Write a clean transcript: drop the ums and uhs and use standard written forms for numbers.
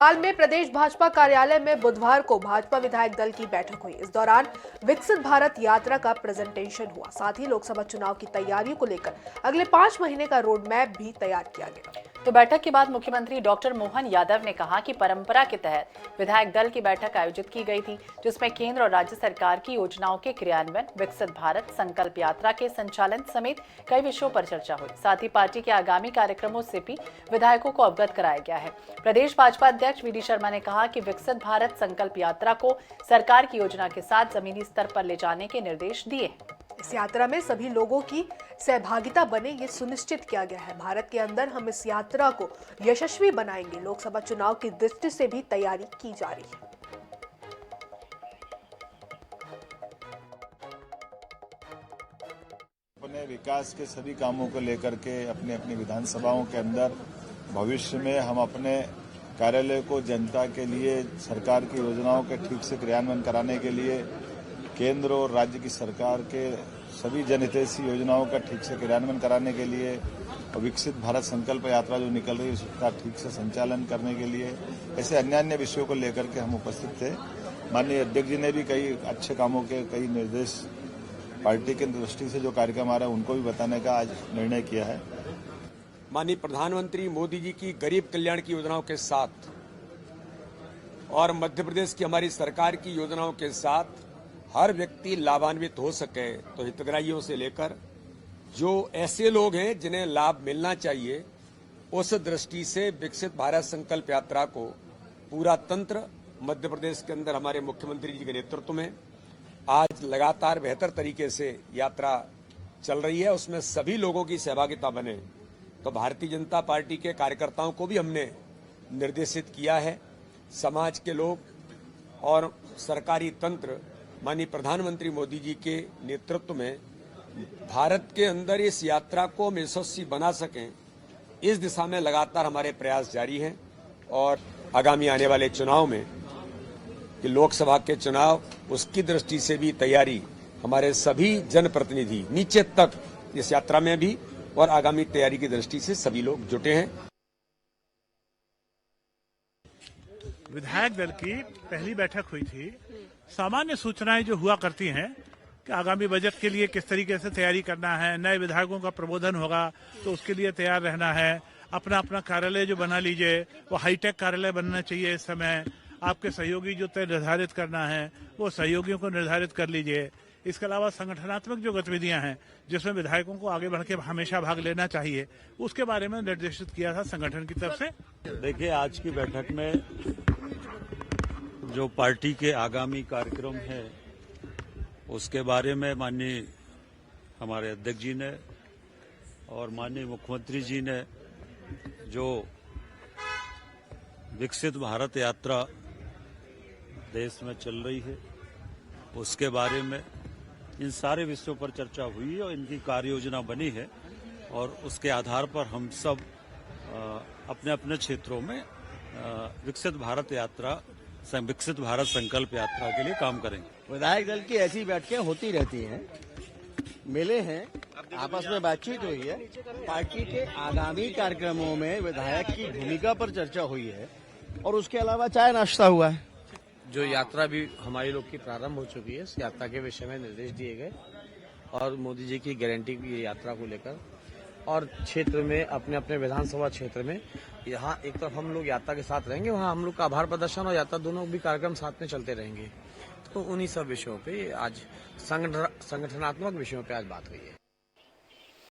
हाल में प्रदेश भाजपा कार्यालय में बुधवार को भाजपा विधायक दल की बैठक हुई। इस दौरान विकसित भारत यात्रा का प्रेजेंटेशन हुआ। साथ ही लोकसभा चुनाव की तैयारियों को लेकर अगले 5 महीने का रोड मैप भी तैयार किया गया। तो बैठक के बाद मुख्यमंत्री डॉक्टर मोहन यादव ने कहा कि परंपरा के तहत विधायक दल की बैठक आयोजित की गई थी, जिसमें केंद्र और राज्य सरकार की योजनाओं के क्रियान्वयन, विकसित भारत संकल्प यात्रा के संचालन समेत कई विषयों पर चर्चा हुई। साथ ही पार्टी के आगामी कार्यक्रमों से भी विधायकों को अवगत कराया गया है। प्रदेश भाजपा अध्यक्ष वी डी शर्मा ने कहा कि विकसित भारत संकल्प यात्रा को सरकार की योजना के साथ जमीनी स्तर पर ले जाने के निर्देश दिए। इस यात्रा में सभी लोगों की सहभागिता बने, ये सुनिश्चित किया गया है। भारत के अंदर हम इस यात्रा को यशस्वी बनाएंगे। लोकसभा चुनाव की दृष्टि से भी तैयारी की जा रही है। अपने विकास के सभी कामों को लेकर के अपने अपनी विधानसभाओं के अंदर भविष्य में हम अपने कार्यालय को जनता के लिए सरकार की योजनाओं के ठीक से क्रियान्वयन कराने के लिए केंद्र और राज्य की सरकार के सभी जनहितैषी योजनाओं का ठीक से क्रियान्वयन कराने के लिए और विकसित भारत संकल्प यात्रा जो निकल रही है उसका ठीक से संचालन करने के लिए ऐसे अन्य विषयों को लेकर के हम उपस्थित थे। माननीय अध्यक्ष जी ने भी कई अच्छे कामों के कई निर्देश पार्टी के दृष्टि से जो कार्यक्रम आ रहे हैं उनको भी बताने का आज निर्णय किया है। माननीय प्रधानमंत्री मोदी जी की गरीब कल्याण की योजनाओं के साथ और मध्य प्रदेश की हमारी सरकार की योजनाओं के साथ हर व्यक्ति लाभान्वित हो सके, तो हितग्राहियों से लेकर जो ऐसे लोग हैं जिन्हें लाभ मिलना चाहिए, उस दृष्टि से विकसित भारत संकल्प यात्रा को पूरा तंत्र मध्य प्रदेश के अंदर हमारे मुख्यमंत्री जी के नेतृत्व में आज लगातार बेहतर तरीके से यात्रा चल रही है। उसमें सभी लोगों की सहभागिता बने, तो भारतीय जनता पार्टी के कार्यकर्ताओं को भी हमने निर्देशित किया है। समाज के लोग और सरकारी तंत्र माननीय प्रधानमंत्री मोदी जी के नेतृत्व में भारत के अंदर इस यात्रा को हम यशस्वी बना सकें, इस दिशा में लगातार हमारे प्रयास जारी हैं। और आगामी आने वाले चुनाव में कि लोकसभा के चुनाव, उसकी दृष्टि से भी तैयारी हमारे सभी जनप्रतिनिधि नीचे तक इस यात्रा में भी और आगामी तैयारी की दृष्टि से सभी लोग जुटे हैं। विधायक दल की पहली बैठक हुई थी। सामान्य सूचनाएं जो हुआ करती हैं कि आगामी बजट के लिए किस तरीके से तैयारी करना है, नए विधायकों का प्रबोधन होगा तो उसके लिए तैयार रहना है, अपना अपना कार्यालय जो बना लीजिए वो हाईटेक कार्यालय बनना चाहिए। इस समय आपके सहयोगी जो तय निर्धारित करना है वो सहयोगियों को निर्धारित कर लीजिए। इसके अलावा संगठनात्मक जो गतिविधियां हैं जिसमें विधायकों को आगे बढ़ के हमेशा भाग लेना चाहिए, उसके बारे में निर्देशित किया था संगठन की तरफ से। देखिए, आज की बैठक में जो पार्टी के आगामी कार्यक्रम है उसके बारे में माननीय हमारे अध्यक्ष जी ने और माननीय मुख्यमंत्री जी ने जो विकसित भारत यात्रा देश में चल रही है उसके बारे में इन सारे विषयों पर चर्चा हुई है और इनकी कार्य योजना बनी है और उसके आधार पर हम सब अपने अपने क्षेत्रों में विकसित भारत संकल्प यात्रा के लिए काम करेंगे। विधायक दल की ऐसी बैठकें होती रहती हैं, मिले हैं, आपस में बातचीत हुई है, पार्टी के आगामी कार्यक्रमों में विधायक की भूमिका पर चर्चा हुई है और उसके अलावा चाय नाश्ता हुआ है। जो यात्रा भी हमारी लोग की प्रारंभ हो चुकी है, इस यात्रा के विषय में निर्देश दिए गए और मोदी जी की गारंटी भी यात्रा को लेकर और क्षेत्र में अपने अपने विधानसभा क्षेत्र में यहाँ एक तरफ हम लोग यात्रा के साथ रहेंगे, वहाँ हम लोग का आभार प्रदर्शन और यात्रा दोनों भी कार्यक्रम साथ में चलते रहेंगे। तो उन्हीं सब विषयों पे आज संगठनात्मक विषयों पे आज बात हुई है।